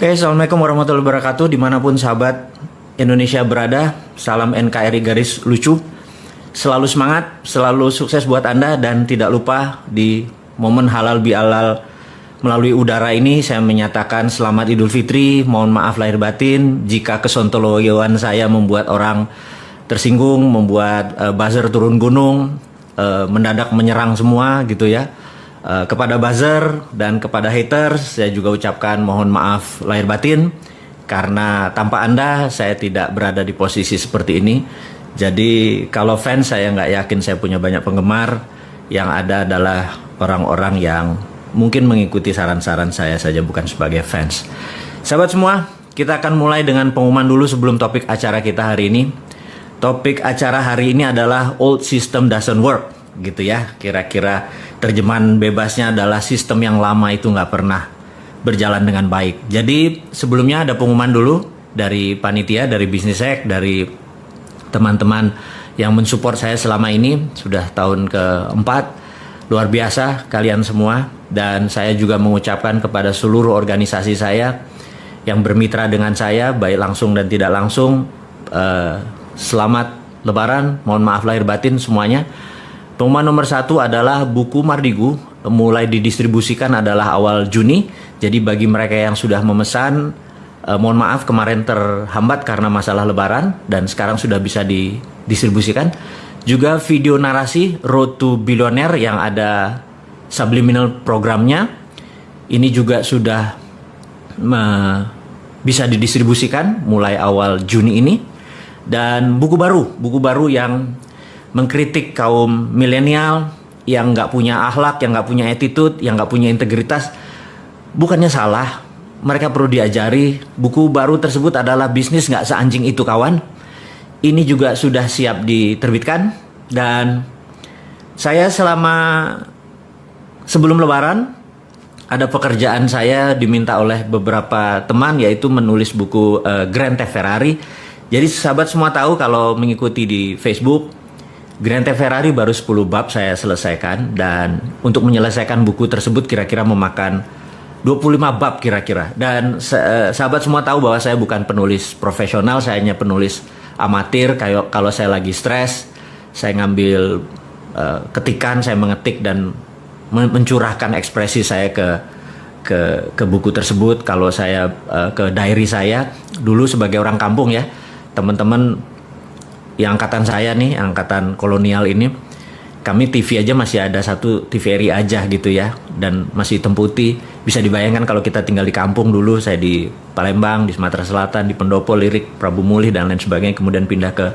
Oke, Assalamualaikum warahmatullahi wabarakatuh. Dimanapun sahabat Indonesia berada, salam NKRI garis lucu. Selalu semangat, selalu sukses buat Anda. Dan tidak lupa di momen halal bihalal melalui udara ini, saya menyatakan selamat Idul Fitri. Mohon maaf lahir batin jika kesontoloyoan saya membuat orang tersinggung, membuat buzzer turun gunung, mendadak menyerang semua gitu ya. Kepada buzzer dan kepada haters saya juga ucapkan mohon maaf lahir batin, karena tanpa Anda saya tidak berada di posisi seperti ini. Jadi kalau fans saya nggak yakin saya punya banyak penggemar. Yang ada adalah orang-orang yang mungkin mengikuti saran-saran saya saja, bukan sebagai fans. Sahabat semua, kita akan mulai dengan pengumuman dulu sebelum topik acara kita hari ini. Topik acara hari ini adalah old system doesn't work, gitu ya. Kira-kira terjemahan bebasnya adalah sistem yang lama itu nggak pernah berjalan dengan baik. Jadi sebelumnya ada pengumuman dulu dari panitia, dari Business Hack, dari teman-teman yang mensupport saya selama ini. Sudah tahun keempat, luar biasa kalian semua. Dan saya juga mengucapkan kepada seluruh organisasi saya yang bermitra dengan saya, baik langsung dan tidak langsung, selamat Lebaran, mohon maaf lahir batin semuanya. Pengumuman nomor 1 adalah buku Mardigu mulai didistribusikan adalah awal Juni. Jadi bagi mereka yang sudah memesan, mohon maaf kemarin terhambat karena masalah Lebaran dan sekarang sudah bisa didistribusikan. Juga video narasi Road to Billionaire yang ada subliminal programnya, ini juga sudah bisa didistribusikan mulai awal Juni ini. Dan buku baru yang mengkritik kaum milenial yang nggak punya akhlak, yang nggak punya attitude, yang nggak punya integritas. Bukannya salah, mereka perlu diajari. Buku baru tersebut adalah Bisnis Nggak Seanjing Itu Kawan. Ini juga sudah siap diterbitkan. Dan saya sebelum Lebaran ada pekerjaan saya diminta oleh beberapa teman, yaitu menulis buku Grand Theft Ferrari. Jadi sahabat semua tahu kalau mengikuti di Facebook, Grand Theft Ferrari baru 10 bab saya selesaikan. Dan untuk menyelesaikan buku tersebut kira-kira memakan 25 bab kira-kira. Dan sahabat semua tahu bahwa saya bukan penulis profesional, saya hanya penulis amatir. Kalau saya lagi stres, saya ngambil ketikan, saya mengetik dan mencurahkan ekspresi saya ke buku tersebut. Kalau saya ke diary saya dulu sebagai orang kampung ya, teman-teman yang angkatan saya nih, angkatan kolonial ini, kami TV aja masih ada satu TVRI aja gitu ya, dan masih hitam putih. Bisa dibayangkan kalau kita tinggal di kampung dulu, saya di Palembang, di Sumatera Selatan, di Pendopo, Lirik, Prabu Mulih dan lain sebagainya, kemudian pindah ke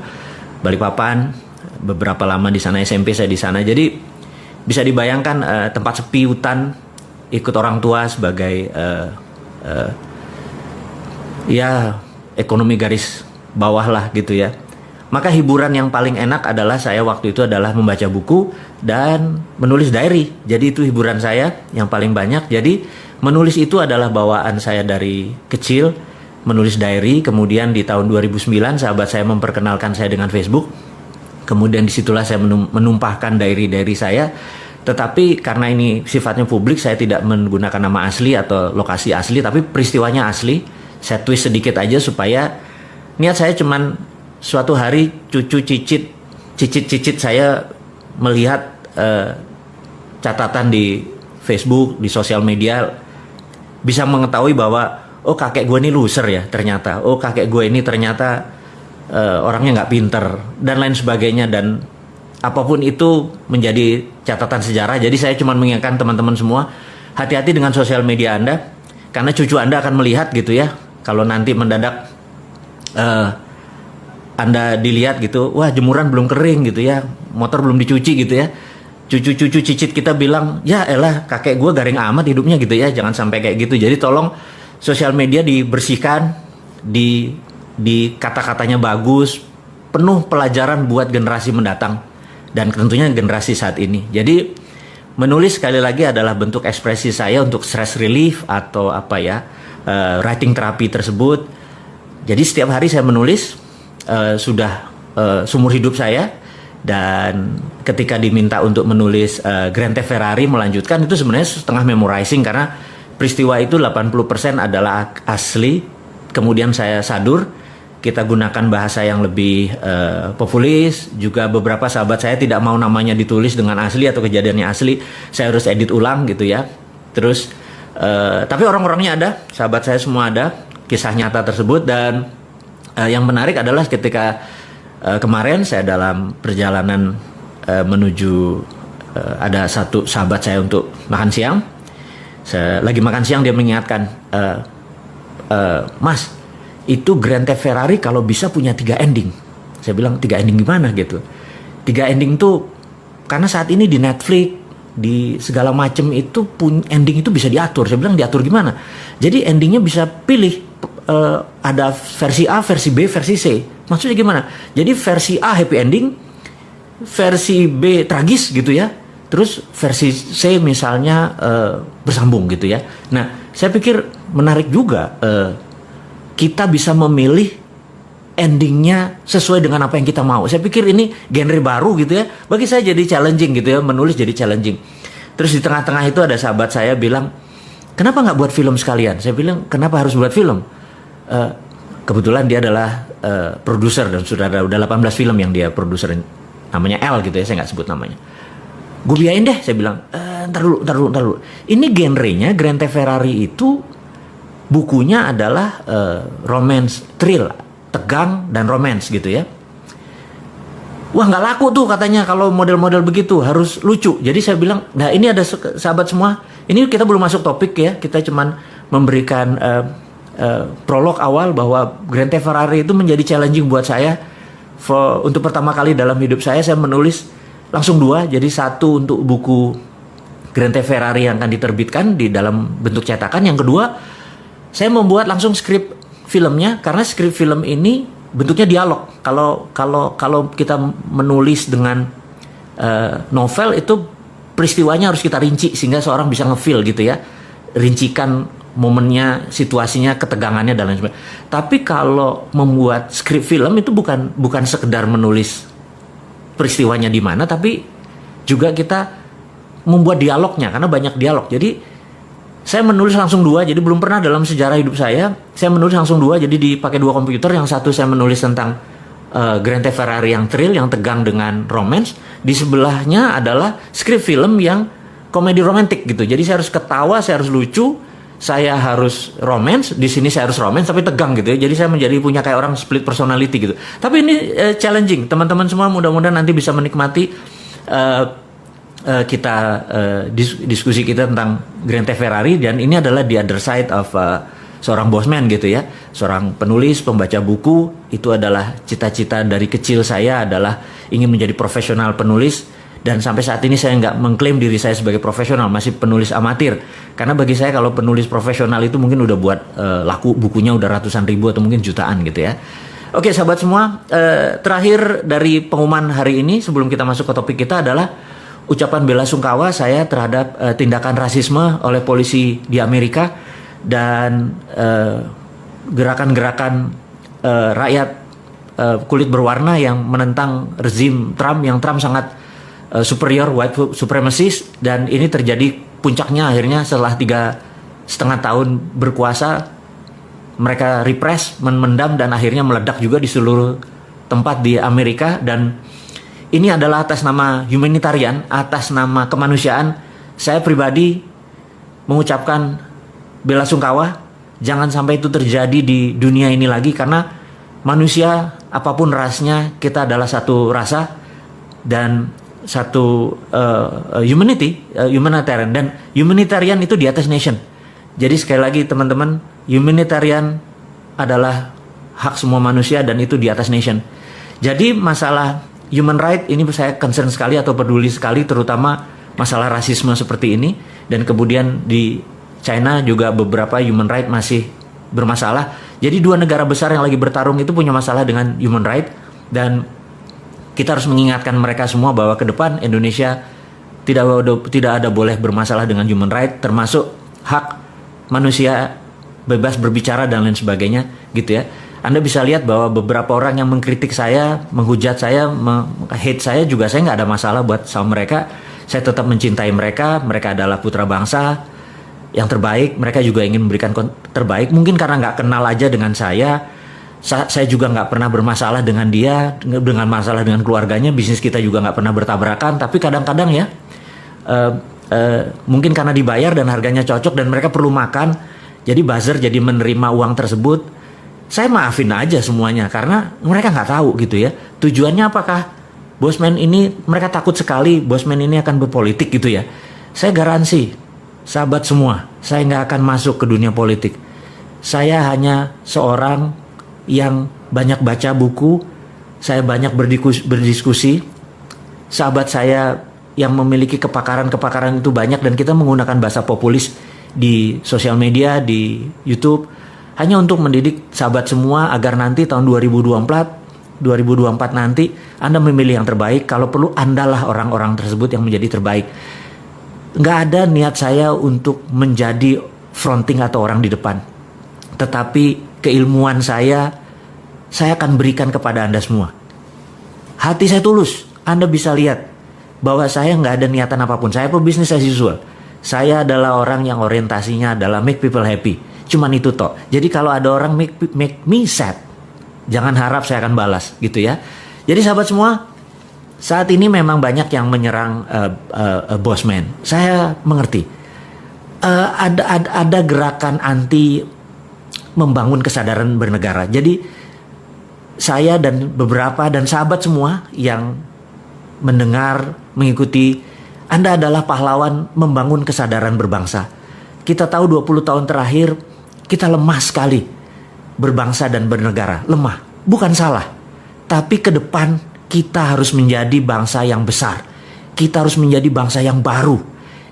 Balikpapan, beberapa lama di sana, SMP saya di sana. Jadi bisa dibayangkan tempat sepi, hutan, ikut orang tua sebagai ya ekonomi garis bawah lah gitu ya. Maka hiburan yang paling enak adalah saya waktu itu adalah membaca buku dan menulis diary. Jadi itu hiburan saya yang paling banyak. Jadi menulis itu adalah bawaan saya dari kecil, menulis diary. Kemudian di tahun 2009 sahabat saya memperkenalkan saya dengan Facebook. Kemudian disitulah saya menumpahkan diary saya. Tetapi karena ini sifatnya publik, saya tidak menggunakan nama asli atau lokasi asli, tapi peristiwanya asli. Saya twist sedikit aja supaya niat saya cuman suatu hari cucu cicit saya melihat catatan di Facebook, di sosial media, bisa mengetahui bahwa oh kakek gue ini loser ya ternyata, oh kakek gue ini ternyata orangnya nggak pinter dan lain sebagainya. Dan apapun itu menjadi catatan sejarah. Jadi saya cuma mengingatkan teman-teman semua, hati-hati dengan sosial media Anda, karena cucu Anda akan melihat gitu ya. Kalau nanti mendadak Anda dilihat gitu, wah jemuran belum kering gitu ya, motor belum dicuci gitu ya. Cucu-cucu cicit kita bilang, ya elah kakek gue garing amat hidupnya gitu ya. Jangan sampai kayak gitu. Jadi tolong sosial media dibersihkan, di kata-katanya bagus, penuh pelajaran buat generasi mendatang dan tentunya generasi saat ini. Jadi menulis sekali lagi adalah bentuk ekspresi saya untuk stress relief atau apa ya, writing therapy tersebut. Jadi setiap hari saya menulis. Sudah seumur hidup saya. Dan ketika diminta untuk menulis Grand Theft Ferrari melanjutkan, itu sebenarnya setengah memorizing karena peristiwa itu 80% adalah asli, kemudian saya sadur, kita gunakan bahasa yang lebih populis, juga beberapa sahabat saya tidak mau namanya ditulis dengan asli atau kejadiannya asli, saya harus edit ulang gitu ya. Terus tapi orang-orangnya ada, sahabat saya semua ada, kisah nyata tersebut. Dan yang menarik adalah ketika kemarin saya dalam perjalanan menuju ada satu sahabat saya untuk makan siang. Saya lagi makan siang, dia mengingatkan, Mas, itu Grand Theft Ferrari kalau bisa punya 3 ending. Saya bilang 3 ending gimana gitu. 3 ending tuh karena saat ini di Netflix, di segala macam itu ending itu bisa diatur. Saya bilang diatur gimana? Jadi endingnya bisa pilih, ada versi A, versi B, versi C. Maksudnya gimana? Jadi versi A happy ending, versi B tragis gitu ya. Terus versi C misalnya bersambung gitu ya. Nah, saya pikir menarik juga kita bisa memilih endingnya sesuai dengan apa yang kita mau. Saya pikir ini genre baru gitu ya. Bagi saya jadi challenging gitu ya, menulis jadi challenging. Terus di tengah-tengah itu ada sahabat saya bilang, kenapa nggak buat film sekalian? Saya bilang, kenapa harus buat film? Kebetulan dia adalah produser dan sudah ada 18 film yang dia produser. Namanya L gitu ya, saya nggak sebut namanya. Gue biayain deh, saya bilang, ntar dulu. Ini genrenya Grand Theft Ferrari itu bukunya adalah romance, thrill, tegang dan romance gitu ya. Wah, nggak laku tuh katanya kalau model-model begitu, harus lucu. Jadi saya bilang, nah ini ada sahabat semua, ini kita belum masuk topik ya, kita cuman memberikan prolog awal bahwa Grand Theft Ferrari itu menjadi challenging buat saya. Untuk pertama kali dalam hidup saya menulis langsung 2, jadi 1 untuk buku Grand Theft Ferrari yang akan diterbitkan di dalam bentuk cetakan. Yang kedua, saya membuat langsung skrip filmnya, karena skrip film ini bentuknya dialog. Kalau kita menulis dengan novel itu peristiwanya harus kita rinci sehingga seorang bisa ngefeel gitu ya, rincikan momennya, situasinya, ketegangannya dan lain sebagainya. Tapi kalau membuat skrip film itu bukan sekedar menulis peristiwanya di mana, tapi juga kita membuat dialognya, karena banyak dialog. Jadi saya menulis langsung 2, jadi belum pernah dalam sejarah hidup saya menulis langsung 2, jadi dipakai 2 komputer. Yang satu saya menulis tentang Grand Theft Ferrari yang thrill, yang tegang dengan romance. Di sebelahnya adalah skrip film yang komedi romantik gitu. Jadi saya harus ketawa, saya harus lucu, saya harus romance. Di sini saya harus romance tapi tegang gitu ya. Jadi saya menjadi punya kayak orang split personality gitu. Tapi ini challenging. Teman-teman semua mudah-mudahan nanti bisa menikmati kita diskusi kita tentang Grand Theft Ferrari. Dan ini adalah the other side of seorang bosman gitu ya, seorang penulis, pembaca buku. Itu adalah cita-cita dari kecil saya, adalah ingin menjadi profesional penulis. Dan sampai saat ini saya nggak mengklaim diri saya sebagai profesional, masih penulis amatir. Karena bagi saya kalau penulis profesional itu mungkin udah buat laku bukunya udah ratusan ribu atau mungkin jutaan gitu ya. Oke sahabat semua, terakhir dari pengumuman hari ini sebelum kita masuk ke topik kita adalah ucapan bela sungkawa saya terhadap tindakan rasisme oleh polisi di Amerika dan gerakan-gerakan rakyat kulit berwarna yang menentang rezim Trump, yang Trump sangat superior, white supremacist. Dan ini terjadi puncaknya akhirnya setelah 3,5 tahun berkuasa, mereka repress, memendam, dan akhirnya meledak juga di seluruh tempat di Amerika. Dan ini adalah atas nama humanitarian, atas nama kemanusiaan. Saya pribadi mengucapkan bela sungkawa, jangan sampai itu terjadi di dunia ini lagi, karena manusia apapun rasnya, kita adalah satu rasa dan satu humanitarian. Dan humanitarian itu di atas nation. Jadi sekali lagi teman-teman, humanitarian adalah hak semua manusia dan itu di atas nation. Jadi masalah human right ini saya concern sekali atau peduli sekali, terutama masalah rasisme seperti ini. Dan kemudian di China juga beberapa human right masih bermasalah. Jadi 2 negara besar yang lagi bertarung itu punya masalah dengan human right. Dan kita harus mengingatkan mereka semua bahwa ke depan Indonesia tidak ada boleh bermasalah dengan human right, termasuk hak manusia bebas berbicara dan lain sebagainya gitu ya. Anda bisa lihat bahwa beberapa orang yang mengkritik saya, menghujat saya, hate saya juga, saya nggak ada masalah buat sama mereka. Saya tetap mencintai mereka. Mereka adalah putra bangsa yang terbaik, mereka juga ingin memberikan terbaik. Mungkin karena nggak kenal aja dengan saya juga nggak pernah bermasalah dengan dia, dengan masalah dengan keluarganya, bisnis kita juga nggak pernah bertabrakan. Tapi kadang-kadang ya, mungkin karena dibayar dan harganya cocok dan mereka perlu makan, jadi buzzer jadi menerima uang tersebut. Saya maafin aja semuanya karena mereka nggak tahu gitu ya. Tujuannya apakah Bosman ini, mereka takut sekali Bosman ini akan berpolitik gitu ya. Saya garansi, sahabat semua, saya nggak akan masuk ke dunia politik. Saya hanya seorang yang banyak baca buku, saya banyak berdiskusi. Sahabat saya yang memiliki kepakaran itu banyak dan kita menggunakan bahasa populis di sosial media, di YouTube, hanya untuk mendidik sahabat semua agar nanti tahun 2024 nanti Anda memilih yang terbaik. Kalau perlu Andalah orang-orang tersebut yang menjadi terbaik. Nggak ada niat saya untuk menjadi fronting atau orang di depan. Tetapi keilmuan saya akan berikan kepada Anda semua. Hati saya tulus. Anda bisa lihat bahwa saya nggak ada niatan apapun. Saya pebisnis as usual. Saya adalah orang yang orientasinya adalah make people happy. Cuman itu toh. Jadi kalau ada orang make me sad, jangan harap saya akan balas gitu ya. Jadi sahabat semua, saat ini memang banyak yang menyerang Bosman. Saya mengerti. Ada gerakan anti membangun kesadaran bernegara. Jadi saya dan beberapa dan sahabat semua yang mendengar, mengikuti, Anda adalah pahlawan membangun kesadaran berbangsa. Kita tahu 20 tahun terakhir kita lemah sekali berbangsa dan bernegara. Lemah, bukan salah. Tapi ke depan kita harus menjadi bangsa yang besar. Kita harus menjadi bangsa yang baru.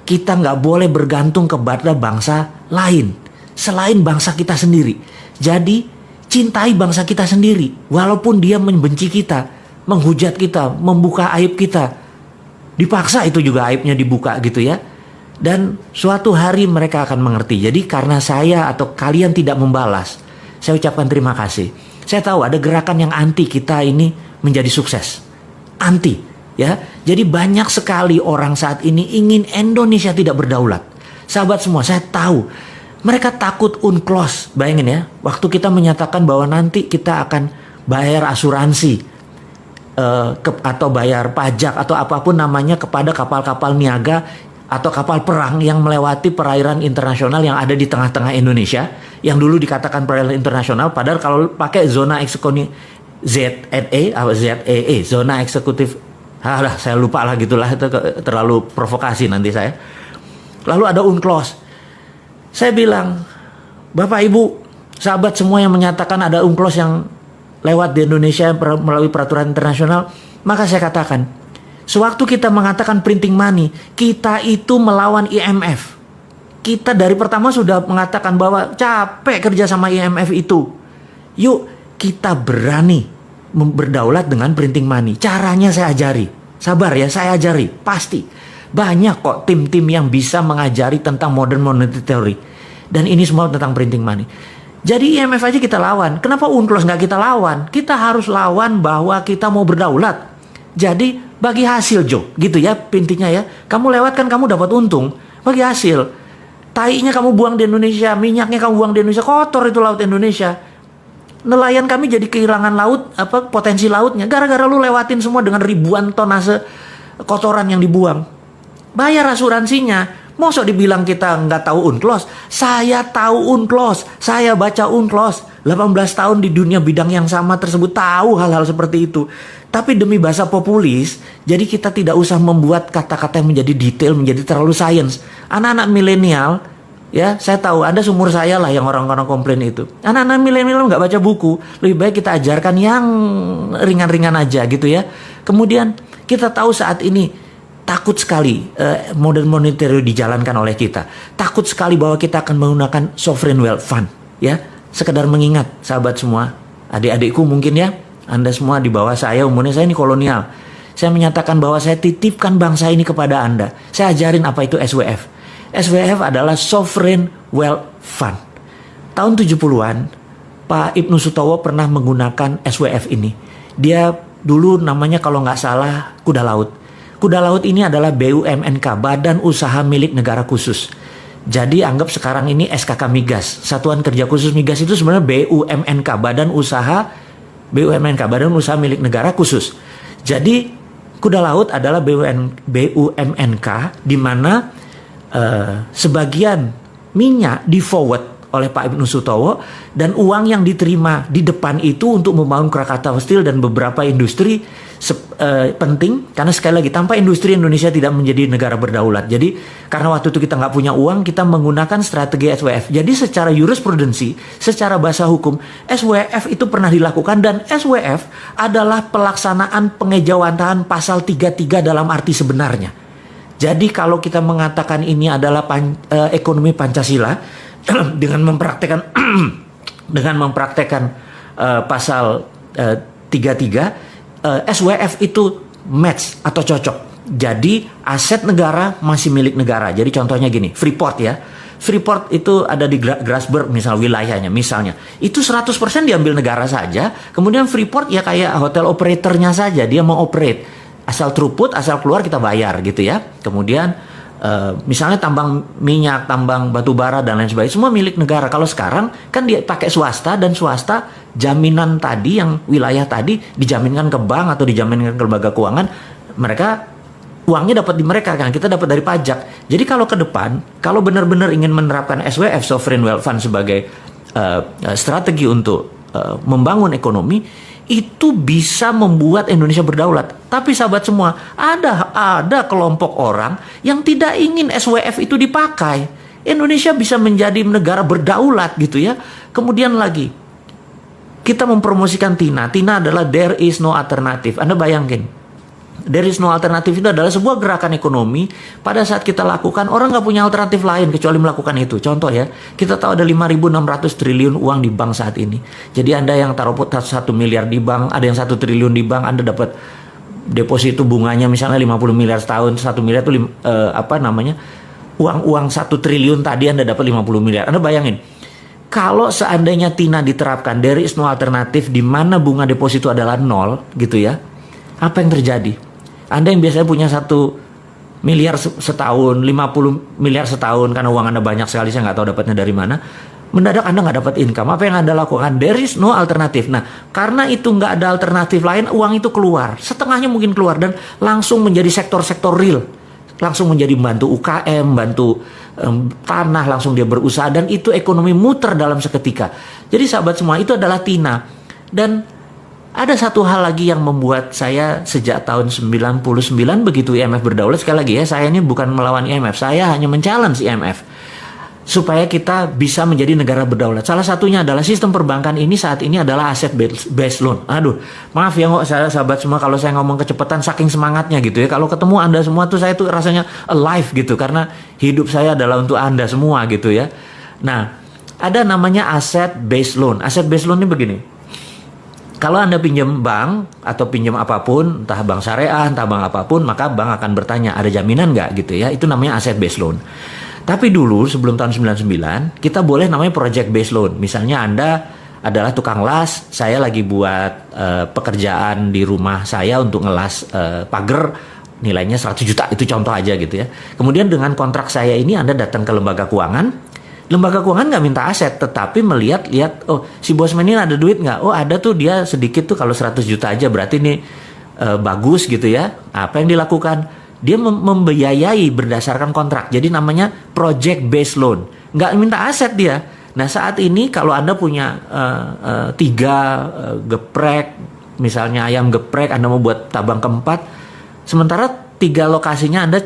Kita nggak boleh bergantung kepada bangsa lain selain bangsa kita sendiri. Jadi cintai bangsa kita sendiri. Walaupun dia membenci kita, menghujat kita, membuka aib kita. Dipaksa itu juga aibnya dibuka gitu ya. Dan suatu hari mereka akan mengerti. Jadi karena saya atau kalian tidak membalas, saya ucapkan terima kasih. Saya tahu ada gerakan yang anti kita ini menjadi sukses. Anti ya. Jadi banyak sekali orang saat ini ingin Indonesia tidak berdaulat. Sahabat semua, saya tahu mereka takut UNCLOS. Bayangin ya, waktu kita menyatakan bahwa nanti kita akan bayar asuransi atau bayar pajak atau apapun namanya kepada kapal-kapal niaga atau kapal perang yang melewati perairan internasional yang ada di tengah-tengah Indonesia, yang dulu dikatakan perairan internasional, padahal kalau pakai zona eksekutif ZEE, zona eksekutif, saya lupa lah gitulah, itu terlalu provokasi nanti saya. Lalu ada UNCLOS. Saya bilang, Bapak Ibu, sahabat semua yang menyatakan ada UNCLOS yang lewat di Indonesia melalui peraturan internasional, maka saya katakan, sewaktu kita mengatakan printing money, kita itu melawan IMF. Kita dari pertama sudah mengatakan bahwa capek kerja sama IMF itu. Yuk kita berani berdaulat dengan printing money. Caranya saya ajari. Sabar ya, saya ajari. Pasti. Banyak kok tim-tim yang bisa mengajari tentang modern monetary theory. Dan ini semua tentang printing money. Jadi IMF aja kita lawan. Kenapa UNCLOS nggak kita lawan? Kita harus lawan bahwa kita mau berdaulat. Jadi bagi hasil Jo, gitu ya intinya ya. Kamu lewat kan kamu dapat untung, bagi hasil. Tainya kamu buang di Indonesia, minyaknya kamu buang di Indonesia, kotor itu laut Indonesia. Nelayan kami jadi kehilangan laut, potensi lautnya gara-gara lu lewatin semua dengan ribuan tonase kotoran yang dibuang. Bayar asuransinya. Mosok dibilang kita nggak tahu UNCLOS? Saya tahu UNCLOS, saya baca UNCLOS. 18 tahun di dunia bidang yang sama tersebut, tahu hal-hal seperti itu. Tapi demi bahasa populis, jadi kita tidak usah membuat kata-kata yang menjadi detail, menjadi terlalu sains. Anak-anak milenial, ya saya tahu Anda seumur saya lah yang orang-orang komplain itu. Anak-anak milenial nggak baca buku, lebih baik kita ajarkan yang ringan-ringan aja gitu ya. Kemudian kita tahu saat ini takut sekali modern monetary dijalankan oleh kita. Takut sekali bahwa kita akan menggunakan sovereign wealth fund. Ya, sekedar mengingat sahabat semua, adik-adikku mungkin ya, Anda semua di bawah saya, umurnya saya ini kolonial. Saya menyatakan bahwa saya titipkan bangsa ini kepada Anda. Saya ajarin apa itu SWF. SWF adalah sovereign wealth fund. Tahun 70-an, Pak Ibnu Sutowo pernah menggunakan SWF ini. Dia dulu namanya kalau nggak salah Kuda Laut. Kuda Laut ini adalah BUMNK, Badan Usaha Milik Negara Khusus. Jadi anggap sekarang ini SKK Migas, Satuan Kerja Khusus Migas itu sebenarnya BUMNK, BUMNK, Badan Usaha Milik Negara Khusus. Jadi kuda laut adalah BUMNK, di mana sebagian minyak di forward oleh Pak Ibnu Sutowo, dan uang yang diterima di depan itu untuk membangun Krakatau Steel dan beberapa industri penting, karena sekali lagi tanpa industri Indonesia tidak menjadi negara berdaulat. Jadi karena waktu itu kita nggak punya uang, kita menggunakan strategi SWF. Jadi secara jurisprudensi, secara bahasa hukum, SWF itu pernah dilakukan, dan SWF adalah pelaksanaan pengejawantahan pasal 33 dalam arti sebenarnya. Jadi kalau kita mengatakan ini adalah ekonomi Pancasila dengan mempraktekkan pasal 33, SWF itu match atau cocok. Jadi aset negara masih milik negara. Jadi contohnya gini, Freeport ya. Freeport itu ada di Grasberg misal wilayahnya, misalnya. Itu 100% diambil negara saja. Kemudian Freeport ya kayak hotel operatornya saja, dia mau operate. Asal throughput, asal keluar kita bayar gitu ya. Kemudian misalnya tambang minyak, tambang batu bara dan lain sebagainya, semua milik negara. Kalau sekarang kan dia pakai swasta, dan swasta jaminan tadi yang wilayah tadi dijaminkan ke bank atau dijaminkan ke lembaga keuangan, mereka uangnya dapat di mereka kan, kita dapat dari pajak. Jadi kalau ke depan, kalau benar-benar ingin menerapkan SWF, Sovereign Wealth Fund, sebagai strategi untuk membangun ekonomi, itu bisa membuat Indonesia berdaulat. Tapi sahabat semua, ada kelompok orang yang tidak ingin SWF itu dipakai. Indonesia bisa menjadi negara berdaulat gitu ya. Kemudian lagi, kita mempromosikan TINA. TINA adalah there is no alternative. Anda bayangin, there is no alternative itu adalah sebuah gerakan ekonomi. Pada saat kita lakukan, orang nggak punya alternatif lain kecuali melakukan itu. Contoh ya, kita tahu ada 5.600 triliun uang di bank saat ini. Jadi Anda yang taruh 1 miliar di bank, ada yang 1 triliun di bank, Anda dapat deposito bunganya misalnya 50 miliar setahun. 1 miliar itu uang 1 triliun tadi Anda dapat 50 miliar. Anda bayangin, kalau seandainya TINA diterapkan, there is no alternative, di mana bunga deposito adalah 0 gitu ya, apa yang terjadi? Anda yang biasanya punya 1 miliar setahun, 50 miliar setahun, karena uang Anda banyak sekali, saya nggak tahu dapatnya dari mana, mendadak Anda nggak dapat income. Apa yang Anda lakukan? There is no alternative. Nah, karena itu nggak ada alternatif lain, uang itu keluar. Setengahnya mungkin keluar, dan langsung menjadi sektor-sektor real. Langsung menjadi bantu UKM, bantu tanah, langsung dia berusaha, dan itu ekonomi muter dalam seketika. Jadi sahabat semua, itu adalah TINA. Dan ada satu hal lagi yang membuat saya sejak tahun 99 begitu IMF berdaulat, sekali lagi ya, saya ini bukan melawan IMF, saya hanya men-challenge IMF supaya kita bisa menjadi negara berdaulat. Salah satunya adalah sistem perbankan ini saat ini adalah aset based loan. Aduh, maaf ya saya sahabat semua kalau saya ngomong kecepatan saking semangatnya gitu ya. Kalau ketemu Anda semua tuh saya tuh rasanya alive gitu, karena hidup saya adalah untuk Anda semua gitu ya. Nah, ada namanya aset based loan. Aset based loan ini begini. Kalau Anda pinjam bank atau pinjam apapun, entah bank syariah, entah bank apapun, maka bank akan bertanya, ada jaminan nggak gitu ya. Itu namanya aset based loan. Tapi dulu sebelum tahun 99, kita boleh namanya project based loan. Misalnya Anda adalah tukang las, saya lagi buat pekerjaan di rumah saya untuk ngelas pagar, nilainya 100 juta, itu contoh aja gitu ya. Kemudian dengan kontrak saya ini Anda datang ke lembaga keuangan. Lembaga keuangan nggak minta aset, tetapi melihat, oh si bosman ini ada duit nggak? Oh ada tuh, dia sedikit tuh, kalau 100 juta aja berarti ini bagus gitu ya. Apa yang dilakukan? Dia membiayai berdasarkan kontrak. Jadi namanya project based loan. Nggak minta aset dia. Nah saat ini kalau Anda punya 3 geprek, misalnya ayam geprek, Anda mau buat tabang keempat, sementara 3 lokasinya Anda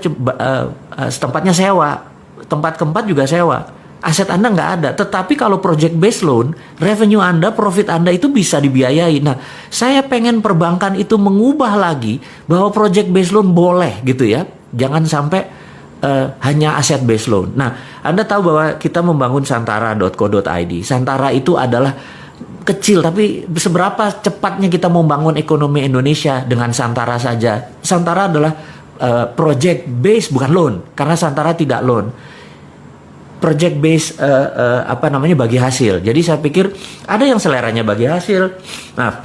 tempatnya sewa, tempat keempat juga sewa. Aset Anda nggak ada. Tetapi kalau project based loan, revenue Anda, profit Anda itu bisa dibiayai. Nah, saya pengen perbankan itu mengubah lagi bahwa project based loan boleh gitu ya. Jangan sampai hanya aset based loan. Nah, Anda tahu bahwa kita membangun santara.co.id. Santara itu adalah kecil, tapi seberapa cepatnya kita membangun ekonomi Indonesia dengan Santara saja. Santara adalah project based, bukan loan, karena Santara tidak loan. Project based bagi hasil. Jadi saya pikir ada yang seleranya bagi hasil. Nah,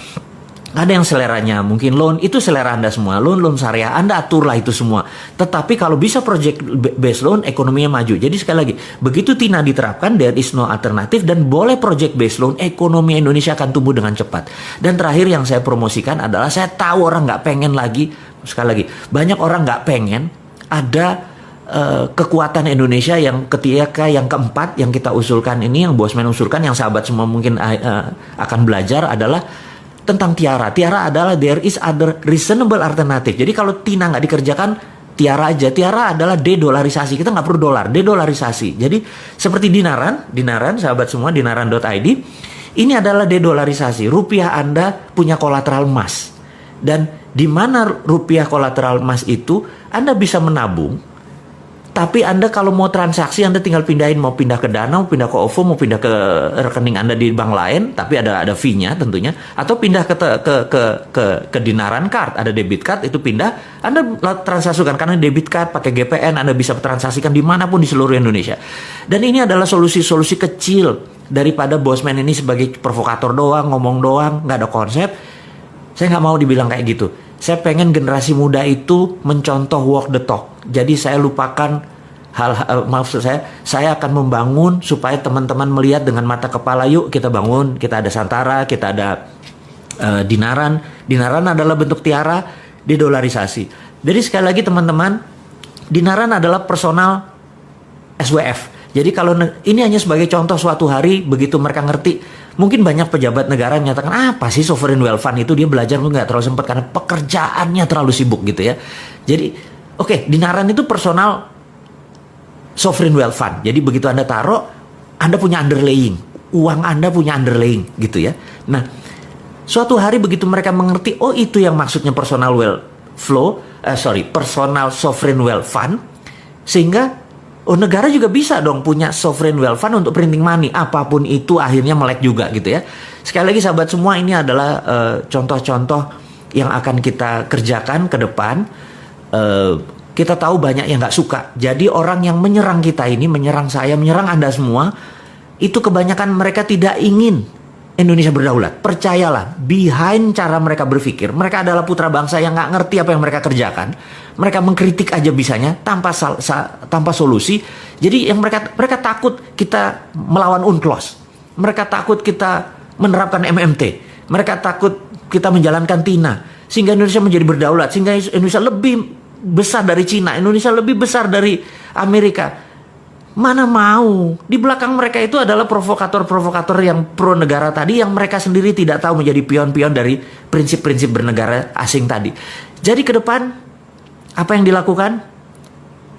Ada yang seleranya mungkin loan, itu selera Anda semua. Loan syariah, Anda aturlah itu semua. Tetapi kalau bisa project based loan, ekonominya maju. Jadi sekali lagi, begitu TINA diterapkan, there is no alternatif, dan boleh project based loan, ekonomi Indonesia akan tumbuh dengan cepat. Dan terakhir yang saya promosikan adalah, saya tahu orang nggak pengen lagi, sekali lagi, banyak orang nggak pengen ada kekuatan Indonesia yang ketika yang keempat yang kita usulkan ini, yang Bosman usulkan, yang sahabat semua mungkin akan belajar adalah tentang tiara. Tiara adalah there is other reasonable alternative. Jadi kalau TINA nggak dikerjakan, tiara aja. Tiara adalah dedolarisasi. Kita nggak perlu dolar, dedolarisasi. Jadi seperti dinaran sahabat semua, dinaran.id, ini adalah dedolarisasi. Rupiah Anda punya kolateral emas. Dan di mana rupiah kolateral emas itu, Anda bisa menabung. Tapi Anda kalau mau transaksi, Anda tinggal pindahin, mau pindah ke Dana, mau pindah ke OVO, mau pindah ke rekening Anda di bank lain, tapi ada fee-nya tentunya, atau pindah ke Dinaran Card, ada debit card, itu pindah, Anda transaksikan karena debit card pakai GPN, Anda bisa transaksikan dimanapun di seluruh Indonesia. Dan ini adalah solusi-solusi kecil daripada Bosman ini sebagai provokator doang, ngomong doang, nggak ada konsep. Saya nggak mau dibilang kayak gitu. Saya pengen generasi muda itu mencontoh walk the talk. Jadi saya lupakan maksud saya akan membangun supaya teman-teman melihat dengan mata kepala, yuk kita bangun, kita ada Santara, kita ada Dinaran. Dinaran adalah bentuk tiara, dedolarisasi. Jadi sekali lagi teman-teman, Dinaran adalah personal SWF. Jadi kalau ini hanya sebagai contoh, suatu hari begitu mereka ngerti, mungkin banyak pejabat negara menyatakan, apa sih sovereign wealth fund itu, dia belajar nggak terlalu sempat karena pekerjaannya terlalu sibuk gitu ya. Jadi oke, Dinaran itu personal sovereign wealth fund. Jadi begitu Anda taruh, Anda punya underlying, uang Anda punya underlying gitu ya. Nah, suatu hari begitu mereka mengerti, oh itu yang maksudnya personal personal sovereign wealth fund, sehingga negara juga bisa dong punya sovereign wealth fund untuk printing money, apapun itu akhirnya melek juga gitu ya. Sekali lagi sahabat semua, ini adalah contoh-contoh yang akan kita kerjakan ke depan. Kita tahu banyak yang nggak suka. Jadi orang yang menyerang kita ini, menyerang saya, menyerang Anda semua, itu kebanyakan mereka tidak ingin Indonesia berdaulat. Percayalah, behind cara mereka berpikir, mereka adalah putra bangsa yang nggak ngerti apa yang mereka kerjakan. Mereka mengkritik aja bisanya tanpa solusi. Jadi yang mereka takut kita melawan UNCLOS. Mereka takut kita menerapkan MMT. Mereka takut kita menjalankan TINA sehingga Indonesia menjadi berdaulat, sehingga Indonesia lebih besar dari Cina, Indonesia lebih besar dari Amerika. Mana mau? Di belakang mereka itu adalah provokator-provokator yang pro negara tadi, yang mereka sendiri tidak tahu menjadi pion-pion dari prinsip-prinsip bernegara asing tadi. Jadi ke depan apa yang dilakukan?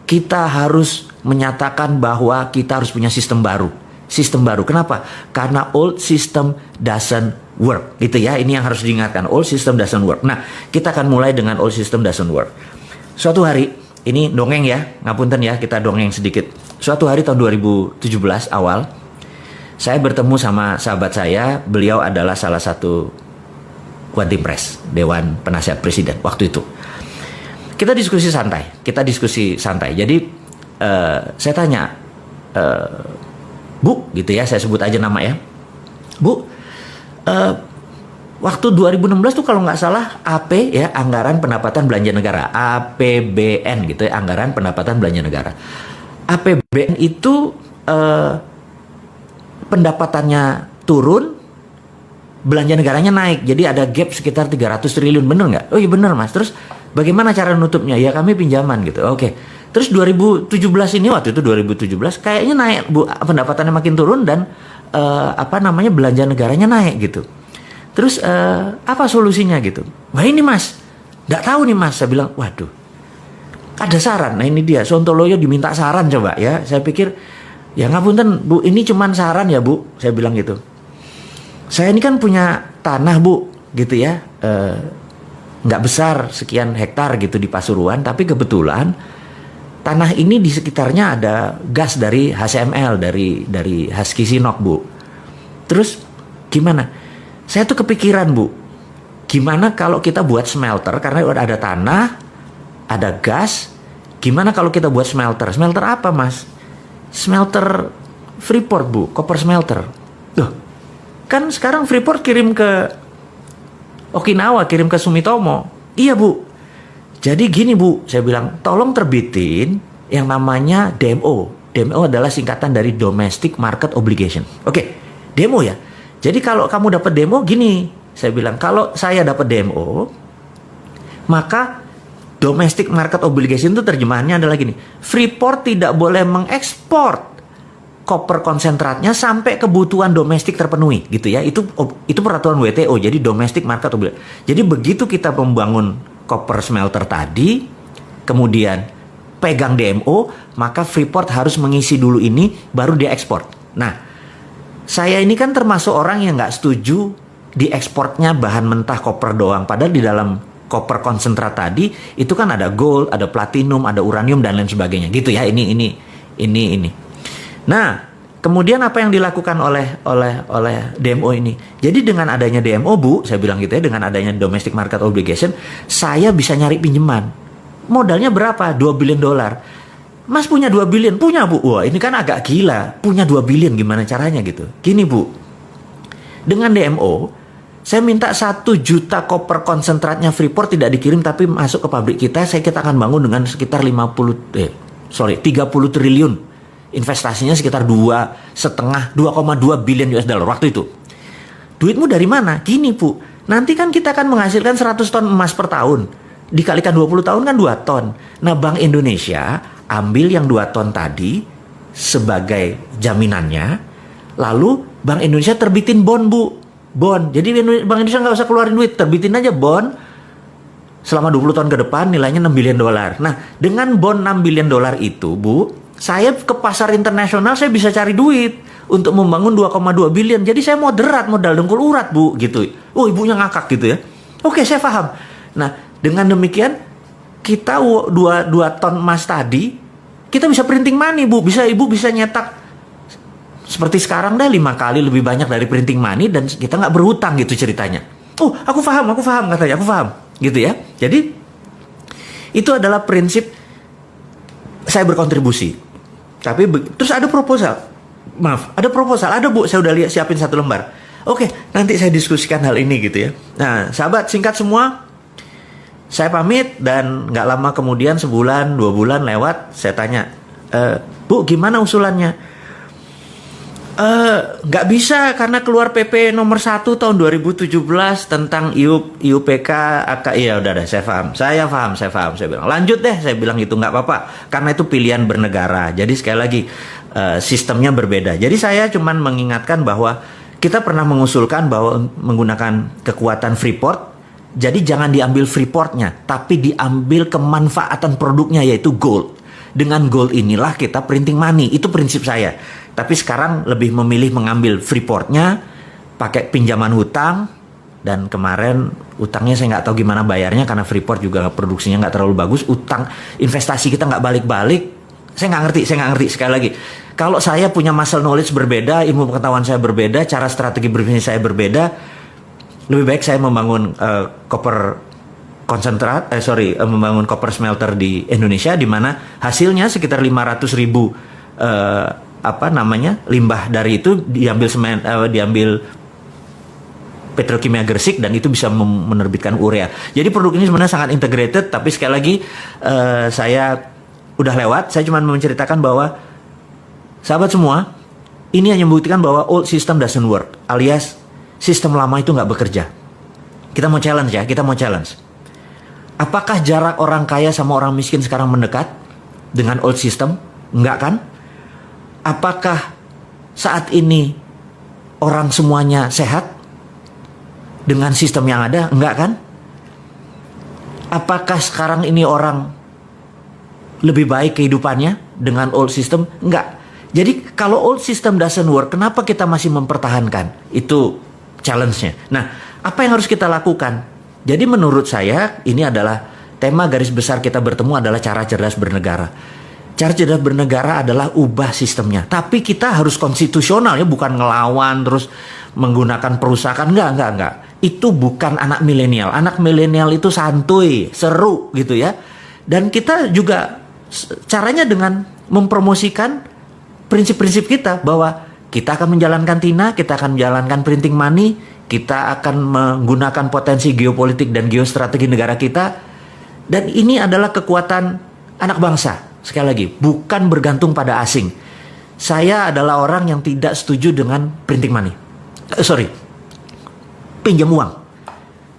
Kita harus menyatakan bahwa kita harus punya sistem baru. Sistem baru. Kenapa? Karena old system doesn't work. Gitu ya. Ini yang harus diingatkan. Old system doesn't work. Nah, kita akan mulai dengan old system doesn't work. Suatu hari, ini dongeng ya, ngapunten ya, kita dongeng sedikit. Suatu hari tahun 2017 awal, saya bertemu sama sahabat saya. Beliau adalah salah satu One Team Press, Dewan Penasihat Presiden waktu itu. Kita diskusi santai. Jadi saya tanya, Bu, gitu ya, saya sebut aja nama ya, Bu, waktu 2016 tuh kalau nggak salah AP ya, Anggaran Pendapatan Belanja Negara, APBN gitu ya, Anggaran Pendapatan Belanja Negara. APBN itu pendapatannya turun, belanja negaranya naik. Jadi ada gap sekitar 300 triliun, bener nggak? Oh iya bener Mas. Terus bagaimana cara nutupnya? Ya kami pinjaman gitu. Oke. Terus 2017 ini, waktu itu 2017 kayaknya naik Bu, pendapatannya makin turun dan belanja negaranya naik gitu. Terus apa solusinya gitu? Wah ini Mas, nggak tahu nih Mas. Saya bilang, waduh, ada saran. Nah ini dia, Sontoloyo diminta saran coba ya. Saya pikir, ya ngapunten Bu, ini cuman saran ya Bu. Saya bilang gitu. Saya ini kan punya tanah Bu, gitu ya. Nggak besar, sekian hektar gitu di Pasuruan. Tapi kebetulan tanah ini di sekitarnya ada gas dari HCML, dari Husky Sinok Bu. Terus gimana? Saya tuh kepikiran Bu, gimana kalau kita buat smelter, karena udah ada tanah, ada gas. Gimana kalau kita buat smelter? Smelter apa Mas? Smelter Freeport Bu, copper smelter. Loh, kan sekarang Freeport kirim ke Okinawa kirim ke Sumitomo. Iya Bu. Jadi gini Bu, saya bilang tolong terbitin yang namanya DMO. DMO adalah singkatan dari Domestic Market Obligation. Oke, demo ya. Jadi kalau kamu dapat demo gini, saya bilang kalau saya dapat DMO, maka Domestic Market Obligation itu terjemahannya adalah gini. Freeport tidak boleh mengekspor koper konsentratnya sampai kebutuhan domestik terpenuhi, gitu ya. Itu peraturan WTO. Jadi Domestic Market Obligation. Jadi begitu kita membangun koper smelter tadi, kemudian pegang DMO, maka Freeport harus mengisi dulu ini, baru dia ekspor. Nah, saya ini kan termasuk orang yang nggak setuju diekspornya bahan mentah koper doang. Padahal di dalam koper konsentrat tadi itu kan ada gold, ada platinum, ada uranium dan lain sebagainya, gitu ya. Ini. Nah, kemudian apa yang dilakukan oleh DMO ini? Jadi dengan adanya DMO Bu, saya bilang gitu ya, dengan adanya Domestic Market Obligation, saya bisa nyari pinjaman. Modalnya berapa? 2 billion dolar. Mas punya 2 billion? Punya Bu. Wah, ini kan agak gila. Punya 2 billion gimana caranya gitu? Gini Bu, dengan DMO, saya minta 1 juta koper konsentratnya Freeport tidak dikirim tapi masuk ke pabrik kita akan bangun dengan sekitar 30 triliun. Investasinya sekitar 2,2 billion US dollar waktu itu. Duitmu dari mana? Gini Bu, nanti kan kita akan menghasilkan 100 ton emas per tahun. Dikalikan 20 tahun kan 2 ton. Nah, Bank Indonesia ambil yang 2 ton tadi sebagai jaminannya. Lalu Bank Indonesia terbitin bond Bu. Bond. Jadi Bank Indonesia nggak usah keluarin duit. Terbitin aja bond. Selama 20 tahun ke depan nilainya 6 billion dolar. Nah, dengan bond 6 billion dolar itu Bu, saya ke pasar internasional saya bisa cari duit untuk membangun 2,2 billion. Jadi saya moderat, modal dengkul urat Bu, gitu. Oh, ibunya ngakak gitu ya. Oke, saya paham. Nah, dengan demikian kita 2 ton emas tadi kita bisa printing money Bu. Ibu bisa nyetak seperti sekarang dah 5 kali lebih banyak dari printing money dan kita nggak berhutang gitu ceritanya. Oh, aku paham katanya, aku paham gitu ya. Jadi itu adalah prinsip saya berkontribusi. Tapi terus ada proposal. Ada Bu, saya udah siapin 1 lembar. Oke, nanti saya diskusikan hal ini gitu ya. Nah, sahabat, singkat semua, saya pamit dan nggak lama kemudian 1 2 bulan lewat, saya tanya, Bu, gimana usulannya? Nggak bisa karena keluar PP nomor 1 tahun 2017 tentang IUPK ya udah saya paham. Saya bilang lanjut deh, saya bilang itu nggak apa-apa karena itu pilihan bernegara. Jadi sekali lagi sistemnya berbeda. Jadi saya cuman mengingatkan bahwa kita pernah mengusulkan bahwa menggunakan kekuatan Freeport. Jadi jangan diambil Freeportnya, tapi diambil kemanfaatan produknya yaitu gold. Dengan gold inilah kita printing money. Itu prinsip saya. Tapi sekarang lebih memilih mengambil Freeportnya, pakai pinjaman hutang, dan kemarin utangnya saya nggak tahu gimana bayarnya karena Freeport juga produksinya nggak terlalu bagus. Utang investasi kita nggak balik-balik. Saya nggak ngerti. Sekali lagi, kalau saya punya muscle knowledge berbeda, ilmu pengetahuan saya berbeda, cara strategi berbisnis saya berbeda, lebih baik saya membangun membangun koper smelter di Indonesia di mana hasilnya sekitar 500.000 limbah dari itu diambil petrokimia Gresik dan itu bisa menerbitkan urea. Jadi produk ini sebenarnya sangat integrated, tapi sekali lagi saya udah lewat. Saya cuma menceritakan bahwa sahabat semua, ini hanya membuktikan bahwa old system doesn't work, alias sistem lama itu nggak bekerja. Kita mau challenge. Apakah jarak orang kaya sama orang miskin sekarang mendekat dengan old system? Enggak kan? Apakah saat ini orang semuanya sehat dengan sistem yang ada? Enggak kan? Apakah sekarang ini orang lebih baik kehidupannya dengan old system? Enggak. Jadi kalau old system doesn't work, kenapa kita masih mempertahankan? Itu challenge-nya. Nah, apa yang harus kita lakukan? Jadi menurut saya ini adalah tema garis besar kita bertemu adalah cara cerdas bernegara. Cara cerdas bernegara adalah ubah sistemnya. Tapi kita harus konstitusional ya, bukan ngelawan terus menggunakan perusahaan. Enggak. Itu bukan anak milenial. Anak milenial itu santuy, seru gitu ya. Dan kita juga caranya dengan mempromosikan prinsip-prinsip kita bahwa kita akan menjalankan TINA, kita akan menjalankan printing money, Kita akan menggunakan potensi geopolitik dan geostrategi negara kita. Dan ini adalah kekuatan anak bangsa. Sekali lagi, bukan bergantung pada asing. Saya adalah orang yang tidak setuju dengan printing money. Pinjam uang.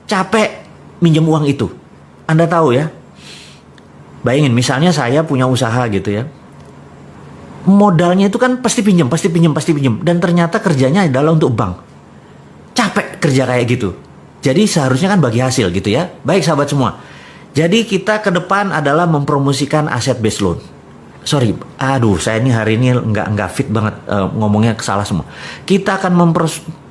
Capek minjem uang itu. Anda tahu ya. Bayangin, misalnya saya punya usaha gitu ya. Modalnya itu kan pasti pinjam. Dan ternyata kerjanya adalah untuk bank. Capek kerja kayak gitu. Jadi seharusnya kan bagi hasil gitu ya. Baik sahabat semua. Jadi kita ke depan adalah mempromosikan aset based loan. Saya ini hari ini nggak fit banget ngomongnya salah semua. Kita akan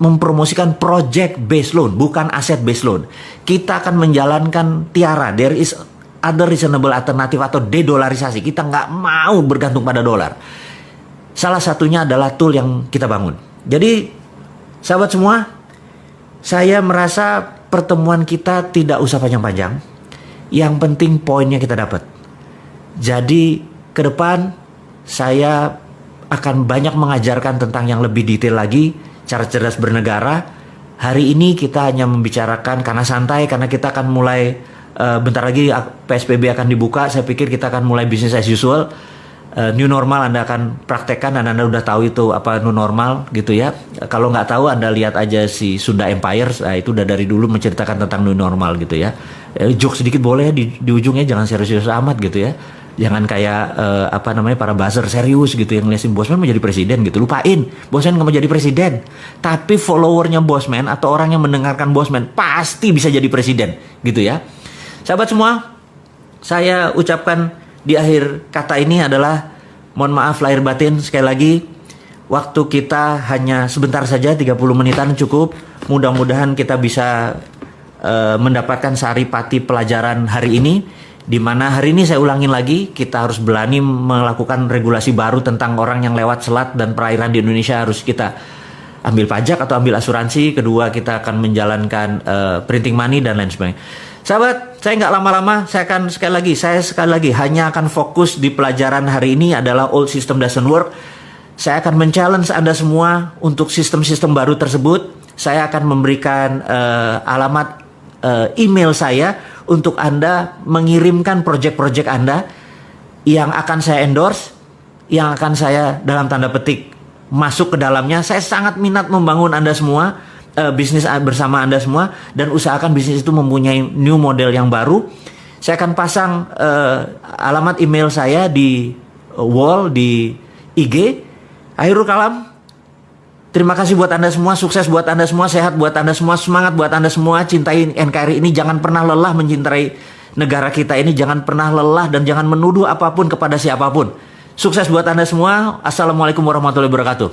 mempromosikan project based loan, bukan aset based loan. Kita akan menjalankan Tiara, there is other reasonable alternative atau dedolarisasi. Kita nggak mau bergantung pada dolar. Salah satunya adalah tool yang kita bangun. Jadi sahabat semua, saya merasa pertemuan kita tidak usah panjang-panjang. Yang penting poinnya kita dapat. Jadi ke depan saya akan banyak mengajarkan tentang yang lebih detail lagi, cara cerdas bernegara. Hari ini kita hanya membicarakan karena santai, karena kita akan mulai bentar lagi PSBB akan dibuka. Saya pikir kita akan mulai business as usual. New normal Anda akan praktekkan dan Anda udah tahu itu apa new normal gitu ya. Kalau nggak tahu Anda lihat aja si Sunda Empire, itu udah dari dulu menceritakan tentang new normal gitu ya. Joke sedikit boleh di ujungnya, jangan serius-serius amat gitu ya. Jangan kayak para buzzer serius gitu yang ngeliatin Bosman mau jadi presiden gitu. Lupain, Bosman nggak mau jadi presiden. Tapi followernya Bosman atau orang yang mendengarkan Bosman pasti bisa jadi presiden gitu ya. Sahabat semua, saya ucapkan di akhir kata ini adalah mohon maaf lahir batin sekali lagi. Waktu kita hanya sebentar saja, 30 menitan cukup. Mudah-mudahan kita bisa mendapatkan saripati pelajaran hari ini, di mana hari ini saya ulangin lagi, kita harus berani melakukan regulasi baru tentang orang yang lewat selat dan perairan di Indonesia. Harus kita ambil pajak atau ambil asuransi. Kedua, kita akan menjalankan printing money dan lain sebagainya. Sahabat, saya nggak lama-lama, saya sekali lagi hanya akan fokus di pelajaran hari ini adalah old system doesn't work. Saya akan men-challenge Anda semua untuk sistem-sistem baru tersebut. Saya akan memberikan alamat email saya untuk Anda mengirimkan project-project Anda yang akan saya endorse, yang akan saya dalam tanda petik masuk ke dalamnya. Saya sangat minat membangun Anda semua, bisnis bersama Anda semua, dan usahakan bisnis itu mempunyai new model yang baru. Saya akan pasang alamat email saya di wall di IG. Akhirul kalam. Terima kasih buat Anda semua, sukses buat Anda semua, sehat buat Anda semua, semangat buat Anda semua, cintai NKRI ini, jangan pernah lelah mencintai negara kita ini, jangan pernah lelah dan jangan menuduh apapun kepada siapapun. Sukses buat Anda semua. Assalamualaikum warahmatullahi wabarakatuh.